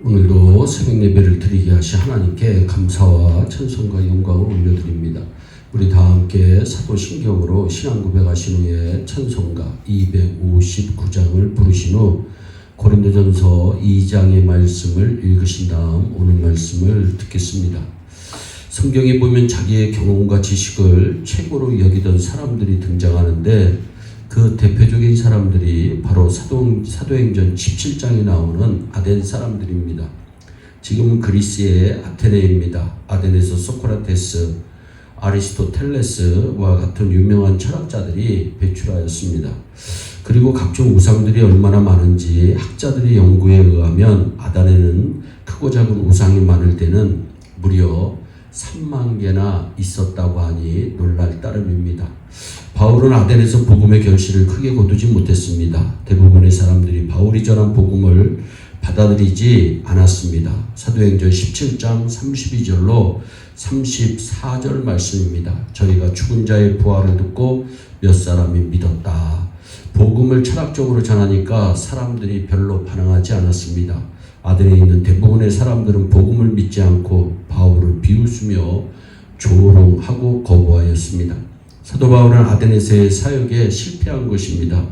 오늘도 새벽 예배를 드리게 하신 하나님께 감사와 찬송과 영광을 올려드립니다. 우리 다 함께 사도신경으로 신앙 고백하신 후에 찬송가 259장을 부르신 후 고린도전서 2장의 말씀을 읽으신 다음 오늘 말씀을 듣겠습니다. 성경에 보면 자기의 경험과 지식을 최고로 여기던 사람들이 등장하는데 그 대표적인 사람들이 바로 사도행전 17장에 나오는 아덴 사람들입니다. 지금은 그리스의 아테네입니다. 아덴에서 소크라테스, 아리스토텔레스와 같은 유명한 철학자들이 배출하였습니다. 그리고 각종 우상들이 얼마나 많은지 학자들의 연구에 의하면 아덴에는 크고 작은 우상이 많을 때는 무려 3만 개나 있었다고 하니 놀랄 따름입니다. 바울은 아덴에서 복음의 결실을 크게 거두지 못했습니다. 대부분의 사람들이 바울이 전한 복음을 받아들이지 않았습니다. 사도행전 17장 32절로 34절 말씀입니다. 저희가 죽은 자의 부활을 듣고 몇 사람이 믿었다. 복음을 철학적으로 전하니까 사람들이 별로 반응하지 않았습니다. 아덴에 있는 대부분의 사람들은 복음을 믿지 않고 바울을 비웃으며 조롱하고 거부하였습니다. 사도 바울은 아덴에서의 사역에 실패한 것입니다.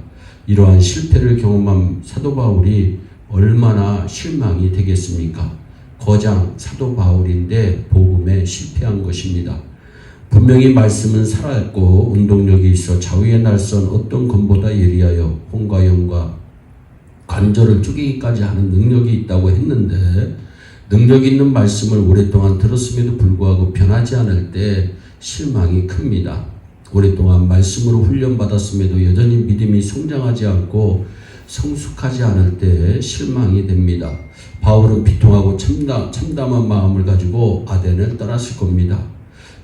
이러한 실패를 경험한 사도 바울이 얼마나 실망이 되겠습니까? 거장 사도 바울인데 복음에 실패한 것입니다. 분명히 말씀은 살아있고 운동력이 있어 좌우에 날선 어떤 검보다 예리하여 혼과 영과 관절을 쪼개기까지 하는 능력이 있다고 했는데 능력 있는 말씀을 오랫동안 들었음에도 불구하고 변하지 않을 때 실망이 큽니다. 오랫동안 말씀으로 훈련받았음에도 여전히 믿음이 성장하지 않고 성숙하지 않을 때 실망이 됩니다. 바울은 비통하고 참담한 마음을 가지고 아덴을 떠났을 겁니다.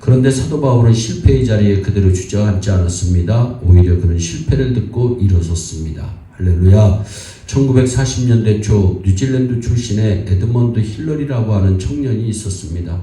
그런데 사도 바울은 실패의 자리에 그대로 주저앉지 않았습니다. 오히려 그는 실패를 듣고 일어섰습니다. 할렐루야. 1940년대 초 뉴질랜드 출신의 에드먼드 힐러리라고 하는 청년이 있었습니다.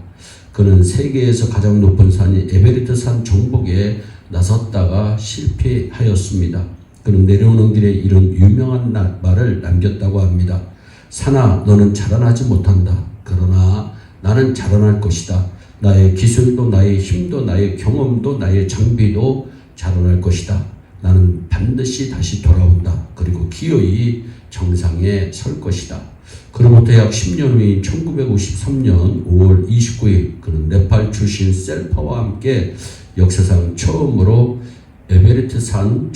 그는 세계에서 가장 높은 산인 에베레스트 산 정복에 나섰다가 실패하였습니다. 그는 내려오는 길에 이런 유명한 말을 남겼다고 합니다. 산아, 너는 자라나지 못한다. 그러나 나는 자라날 것이다. 나의 기술도 나의 힘도 나의 경험도 나의 장비도 자라날 것이다. 나는 반드시 다시 돌아온다. 그리고 기어이 정상에 설 것이다. 그로부터 약 10년 후인 1953년 5월 29일 그는 네팔 출신 셀파와 함께 역사상 처음으로 에베레스트 산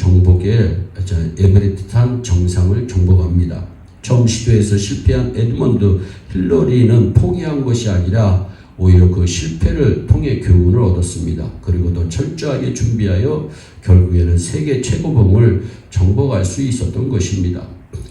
정상을 정복합니다. 처음 시도에서 실패한 에드먼드 힐러리는 포기한 것이 아니라 오히려 그 실패를 통해 교훈을 얻었습니다. 그리고 더 철저하게 준비하여 결국에는 세계 최고봉을 정복할 수 있었던 것입니다.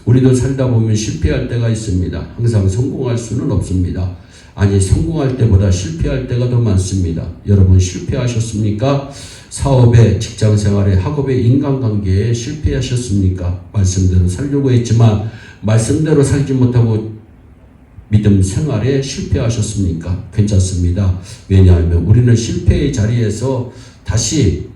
우리도 살다 보면 실패할 때가 있습니다. 항상 성공할 수는 없습니다. 아니, 성공할 때보다 실패할 때가 더 많습니다. 여러분 실패하셨습니까? 사업에, 직장생활에, 학업에, 인간관계에 실패하셨습니까? 말씀대로 살려고 했지만 말씀대로 살지 못하고 믿음 생활에 실패하셨습니까? 괜찮습니다. 왜냐하면 우리는 실패의 자리에서 다시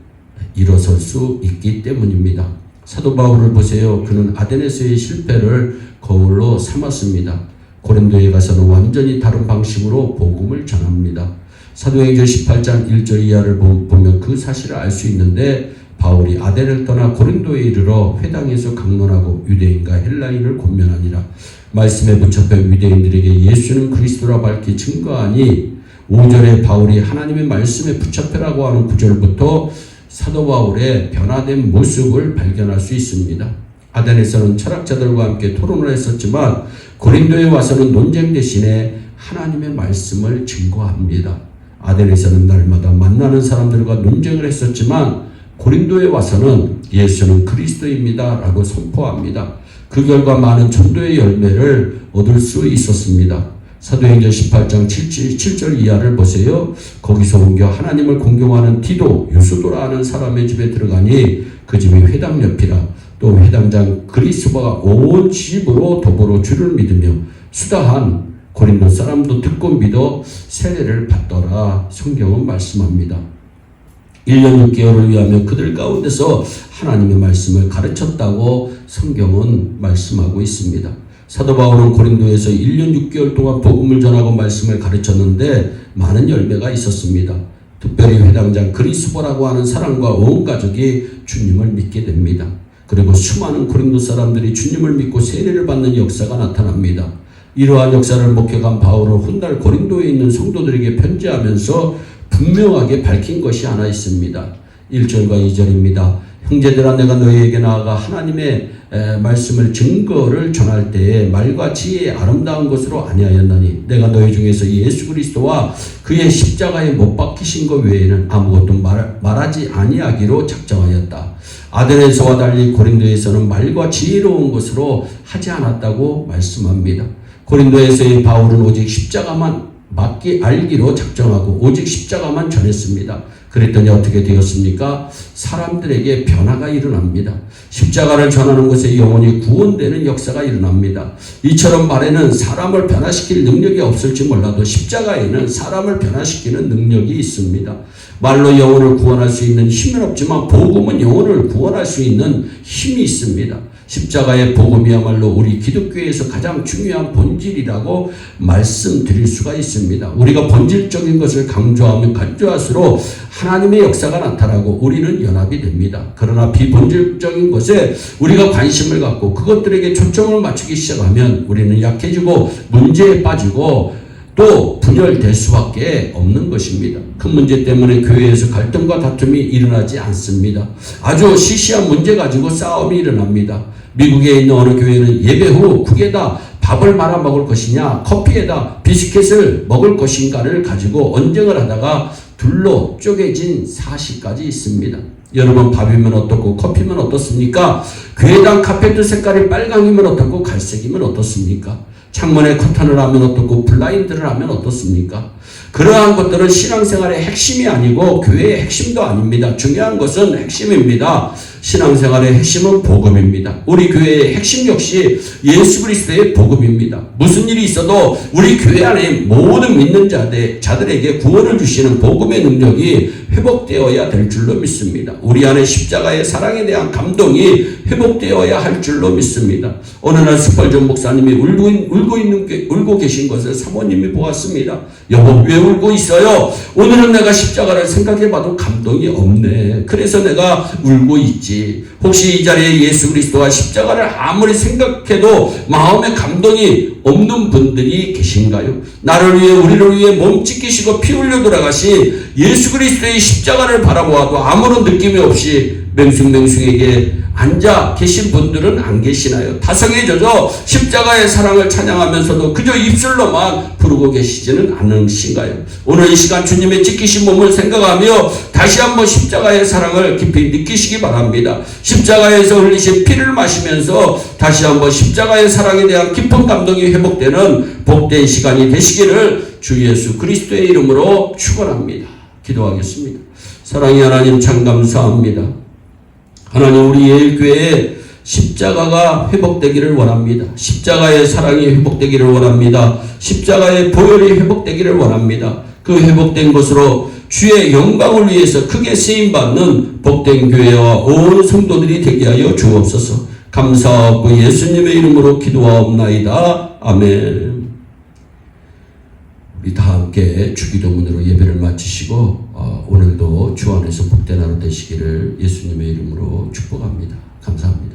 일어설 수 있기 때문입니다. 사도 바울을 보세요. 그는 아덴에서의 실패를 거울로 삼았습니다. 고린도에 가서는 완전히 다른 방식으로 복음을 전합니다. 사도행전 18장 1절 이하를 보면 그 사실을 알 수 있는데 바울이 아덴을 떠나 고린도에 이르러 회당에서 강론하고 유대인과 헬라인을 권면하니라. 말씀에 붙잡혀 유대인들에게 예수는 그리스도라 밝히 증거하니 5절에 바울이 하나님의 말씀에 붙잡혀라고 하는 9절부터 사도 바울의 변화된 모습을 발견할 수 있습니다. 아덴에서는 철학자들과 함께 토론을 했었지만 고린도에 와서는 논쟁 대신에 하나님의 말씀을 증거합니다. 아덴에서는 날마다 만나는 사람들과 논쟁을 했었지만 고린도에 와서는 예수는 그리스도입니다 라고 선포합니다. 그 결과 많은 전도의 열매를 얻을 수 있었습니다. 사도행전 18장 7절 이하를 보세요. 거기서 옮겨 하나님을 공경하는 디도, 유스도라 하는 사람의 집에 들어가니 그 집이 회당 옆이라. 또 회당장 그리스도가 온 집으로 더불어 주를 믿으며 수다한 고린도 사람도 듣고 믿어 세례를 받더라. 성경은 말씀합니다. 1년 6개월을 위하며 그들 가운데서 하나님의 말씀을 가르쳤다고 성경은 말씀하고 있습니다. 사도 바울은 고린도에서 1년 6개월 동안 복음을 전하고 말씀을 가르쳤는데 많은 열매가 있었습니다. 특별히 회당장 그리스보라고 하는 사람과 온 가족이 주님을 믿게 됩니다. 그리고 수많은 고린도 사람들이 주님을 믿고 세례를 받는 역사가 나타납니다. 이러한 역사를 목격한 바울은 훗날 고린도에 있는 성도들에게 편지하면서 분명하게 밝힌 것이 하나 있습니다. 1절과 2절입니다. 형제들아, 내가 너희에게 나아가 하나님의 말씀을 증거를 전할 때에 말과 지혜의 아름다운 것으로 아니하였나니 내가 너희 중에서 예수 그리스도와 그의 십자가에 못 박히신 것 외에는 아무것도 말하지 아니하기로 작정하였다. 아덴에서와 달리 고린도에서는 말과 지혜로운 것으로 하지 않았다고 말씀합니다. 고린도에서의 바울은 오직 십자가만 알기로 작정하고 오직 십자가만 전했습니다. 그랬더니 어떻게 되었습니까? 사람들에게 변화가 일어납니다. 십자가를 전하는 것에 영혼이 구원되는 역사가 일어납니다. 이처럼 말에는 사람을 변화시킬 능력이 없을지 몰라도 십자가에는 사람을 변화시키는 능력이 있습니다. 말로 영혼을 구원할 수 있는 힘은 없지만 복음은 영혼을 구원할 수 있는 힘이 있습니다. 십자가의 복음이야말로 우리 기독교에서 가장 중요한 본질이라고 말씀드릴 수가 있습니다. 우리가 본질적인 것을 강조할수록 하나님의 역사가 나타나고 우리는 연합이 됩니다. 그러나 비본질적인 것에 우리가 관심을 갖고 그것들에게 초점을 맞추기 시작하면 우리는 약해지고 문제에 빠지고 또 분열될 수밖에 없는 것입니다. 큰 문제 때문에 교회에서 갈등과 다툼이 일어나지 않습니다. 아주 시시한 문제 가지고 싸움이 일어납니다. 미국에 있는 어느 교회는 예배 후 국에다 밥을 말아 먹을 것이냐 커피에다 비스킷을 먹을 것인가를 가지고 언쟁을 하다가 둘로 쪼개진 사실까지 있습니다. 여러분, 밥이면 어떻고 커피면 어떻습니까? 교회당 카페트 색깔이 빨강이면 어떻고 갈색이면 어떻습니까? 창문에 커튼을 하면 어떻고 블라인드를 하면 어떻습니까? 그러한 것들은 신앙생활의 핵심이 아니고 교회의 핵심도 아닙니다. 중요한 것은 핵심입니다. 신앙생활의 핵심은 복음입니다. 우리 교회의 핵심 역시 예수 그리스도의 복음입니다. 무슨 일이 있어도 우리 교회 안에 모든 믿는 자들에게 구원을 주시는 복음의 능력이 회복되어야 될 줄로 믿습니다. 우리 안에 십자가의 사랑에 대한 감동이 회복되어야 할 줄로 믿습니다. 어느 날 스펄전 목사님이 울고 계신 것을 사모님이 보았습니다. 여보, 왜 울고 있어요? 오늘은 내가 십자가를 생각해봐도 감동이 없네. 그래서 내가 울고 있지. 혹시 이 자리에 예수 그리스도와 십자가를 아무리 생각해도 마음에 감동이 없는 분들이 계신가요? 나를 위해 우리를 위해 몸 찢기시고 피 흘려 돌아가신 예수 그리스도의 십자가를 바라보아도 아무런 느낌이 없이 맹숭맹숭에게 앉아 계신 분들은 안 계시나요? 다성에 젖어 십자가의 사랑을 찬양하면서도 그저 입술로만 부르고 계시지는 않으신가요? 오늘 이 시간 주님의 찢기신 몸을 생각하며 다시 한번 십자가의 사랑을 깊이 느끼시기 바랍니다. 십자가에서 흘리신 피를 마시면서 다시 한번 십자가의 사랑에 대한 깊은 감동이 회복되는 복된 시간이 되시기를 주 예수 그리스도의 이름으로 축원합니다. 기도하겠습니다. 사랑의 하나님, 참 감사합니다. 하나님, 우리 예일교회에 십자가가 회복되기를 원합니다. 십자가의 사랑이 회복되기를 원합니다. 십자가의 보혈이 회복되기를 원합니다. 그 회복된 것으로 주의 영광을 위해서 크게 쓰임받는 복된 교회와 온 성도들이 되게 하여 주옵소서. 감사하고 예수님의 이름으로 기도하옵나이다. 아멘. 우리 다 함께 주기도문으로 예배를 마치시고 오늘도 주 안에서 복된 하루 되시기를 예수님의 이름으로 축복합니다. 감사합니다.